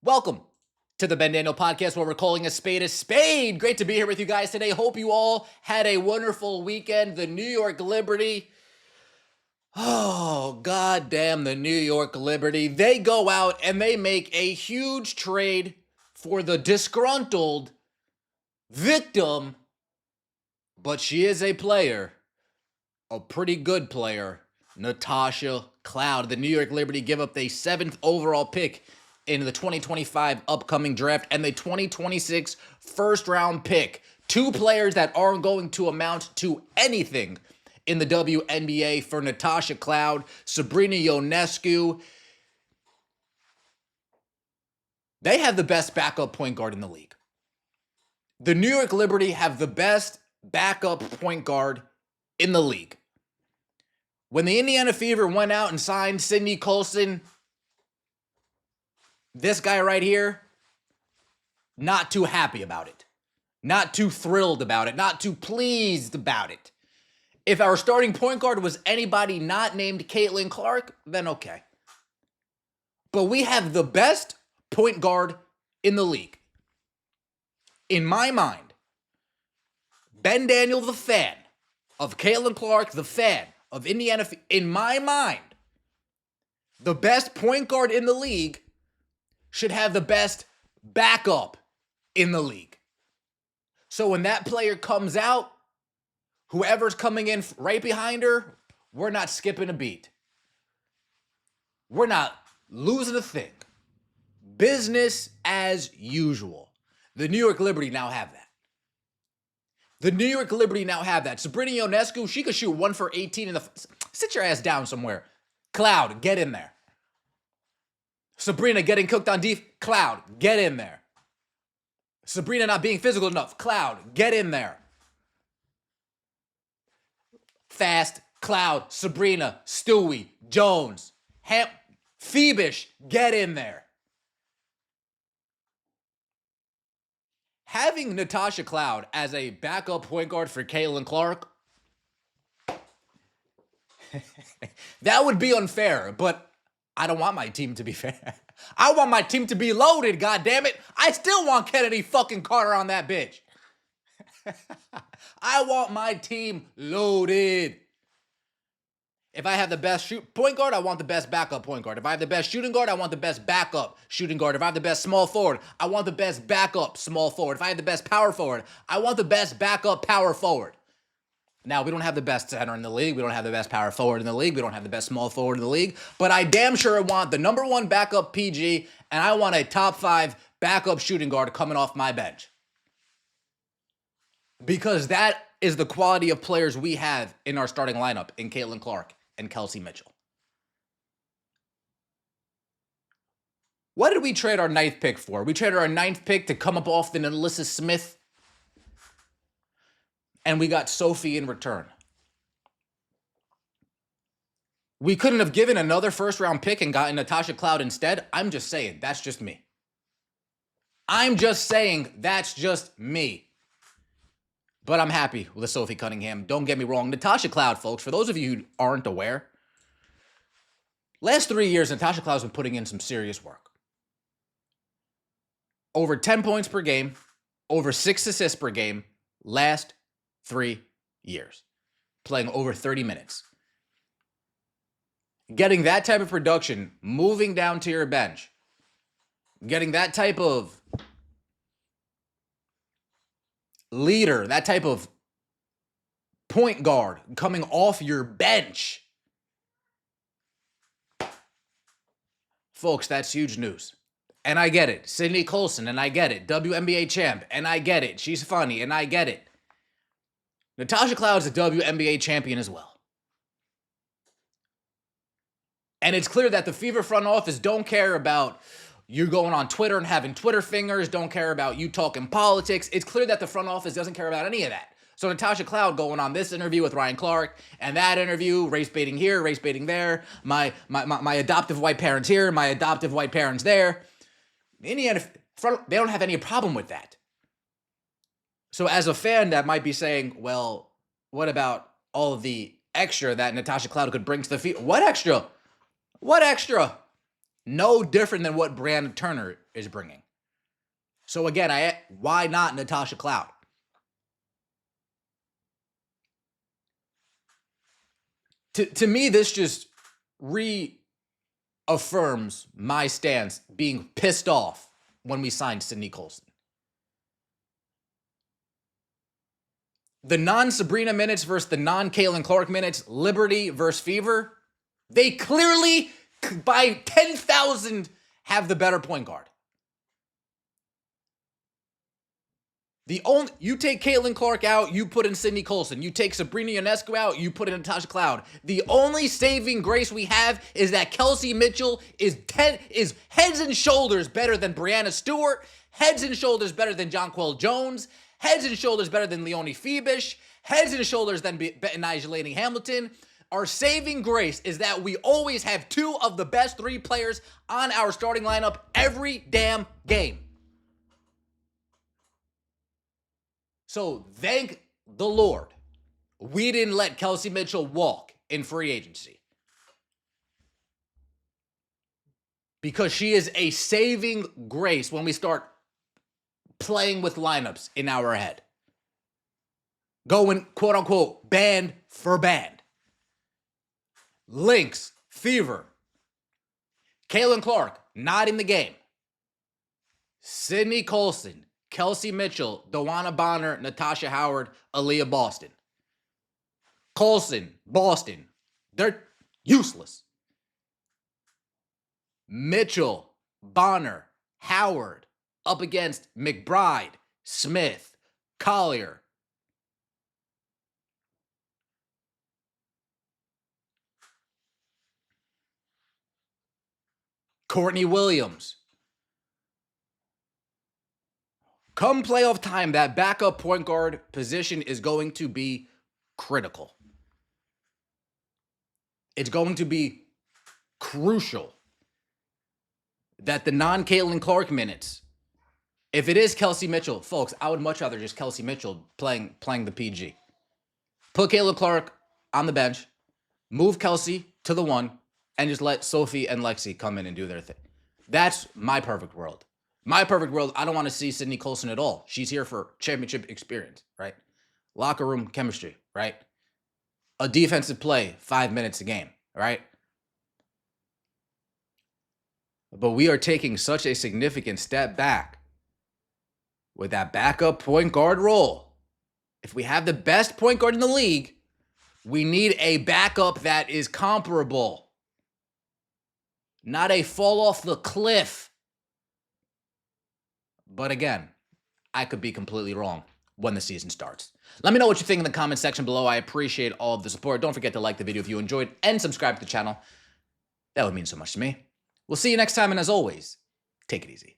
Welcome to the Ben Daniel Podcast, where we're calling a spade a spade. Great to be here with you guys today. Hope you all had a wonderful weekend. The New York Liberty. Oh, goddamn the New York Liberty. They go out and they make a huge trade for the disgruntled victim, but she is a player, a pretty good player, Natasha Cloud. The New York Liberty give up the 7th overall pick in the 2025 upcoming draft and the 2026 first round pick. Two players that aren't going to amount to anything in the WNBA for Natasha Cloud, Sabrina Ionescu. They have the best backup point guard in the league. The New York Liberty have the best backup point guard in the league. When the Indiana Fever went out and signed Sydney Colson, this guy right here, not too happy about it. Not too thrilled about it. Not too pleased about it. If our starting point guard was anybody not named Caitlin Clark, then okay. But we have the best point guard in the league. In my mind, Ben Daniel, the fan of Caitlin Clark, the fan of Indiana, in my mind, the best point guard in the league should have the best backup in the league. So when that player comes out, whoever's coming in right behind her, we're not skipping a beat. We're not losing a thing. Business as usual. The New York Liberty now have that. The New York Liberty now have that. Sabrina Ionescu, she could shoot 1 for 18 in the... Sit your ass down somewhere. Cloud, get in there. Sabrina getting cooked on defense. Cloud, get in there. Sabrina not being physical enough. Cloud, get in there. Fast, Cloud, Sabrina, Stewie, Jones, Phoebish, get in there. Having Natasha Cloud as a backup point guard for Caitlin Clark, that would be unfair, but I don't want my team to be fair. I want my team to be loaded, goddammit. I still want Kennedy fucking Carter on that bitch. I want my team loaded. If I have the best point guard, I want the best backup point guard. If I have the best shooting guard, I want the best backup shooting guard. If I have the best small forward, I want the best backup small forward. If I have the best power forward, I want the best backup power forward. Now, we don't have the best center in the league. We don't have the best power forward in the league. We don't have the best small forward in the league. But I damn sure want the number 1 backup PG, and I want a top 5 backup shooting guard coming off my bench. Because that is the quality of players we have in our starting lineup in Caitlin Clark and Kelsey Mitchell. What did we trade our 9th pick for? We traded our 9th pick to come up off the Alyssa Smith, and we got Sophie in return. We couldn't have given another first-round pick and gotten Natasha Cloud instead. I'm just saying, that's just me. I'm just saying, that's just me. But I'm happy with Sophie Cunningham. Don't get me wrong. Natasha Cloud, folks, for those of you who aren't aware, last 3 years, Natasha Cloud's been putting in some serious work. Over 10 points per game, over 6 assists per game, last 3 years. Playing over 30 minutes. Getting that type of production, moving down to your bench, getting that type of leader, that type of point guard coming off your bench. Folks, that's huge news. And I get it. Sydney Colson, and I get it. WNBA champ, and I get it. She's funny, and I get it. Natasha Cloud's a WNBA champion as well. And it's clear that the Fever front office don't care about you going on Twitter and having Twitter fingers, don't care about you talking politics. It's clear that the front office doesn't care about any of that. So Natasha Cloud going on this interview with Ryan Clark and that interview, race baiting here, race baiting there, my adoptive white parents here, my adoptive white parents there. Indiana, they don't have any problem with that. So as a fan that might be saying, well, what about all of the extra that Natasha Cloud could bring to the field? What extra? What extra? No different than what Brianna Turner is bringing. So again, why not Natasha Cloud? To me, this just reaffirms my stance being pissed off when we signed Sydney Colson. The non-Sabrina minutes versus the non-Caitlin Clark minutes, Liberty versus Fever, they clearly, by 10,000, have the better point guard. You take Caitlin Clark out, you put in Sydney Colson. You take Sabrina Ionescu out, you put in Natasha Cloud. The only saving grace we have is that Kelsey Mitchell is heads and shoulders better than Brianna Stewart, heads and shoulders better than Jonquel Jones, heads and shoulders better than Leonie Phoebish, heads and shoulders than Nyjah Laney-Hamilton. Our saving grace is that we always have two of the best three players on our starting lineup every damn game. So thank the Lord we didn't let Kelsey Mitchell walk in free agency. Because she is a saving grace when we start playing with lineups in our head. Going, quote unquote, band for band. Lynx, Fever. Caitlin Clark, not in the game. Sydney Colson, Kelsey Mitchell, Dawana Bonner, Natasha Howard, Aaliyah Boston. Colson, Boston, they're useless. Mitchell, Bonner, Howard, up against McBride, Smith, Collier. Courtney Williams. Come playoff time, that backup point guard position is going to be critical. It's going to be crucial that the non-Caitlin Clark minutes, if it is Kelsey Mitchell, folks, I would much rather just Kelsey Mitchell playing the PG. Put Caitlin Clark on the bench, move Kelsey to the one, and just let Sophie and Lexi come in and do their thing. That's my perfect world. My perfect world, I don't want to see Sydney Colson at all. She's here for championship experience, right? Locker room chemistry, right? A defensive play, 5 minutes a game, right? But we are taking such a significant step back with that backup point guard role. If we have the best point guard in the league, we need a backup that is comparable. Not a fall off the cliff. But again, I could be completely wrong when the season starts. Let me know what you think in the comment section below. I appreciate all of the support. Don't forget to like the video if you enjoyed and subscribe to the channel. That would mean so much to me. We'll see you next time, and as always, take it easy.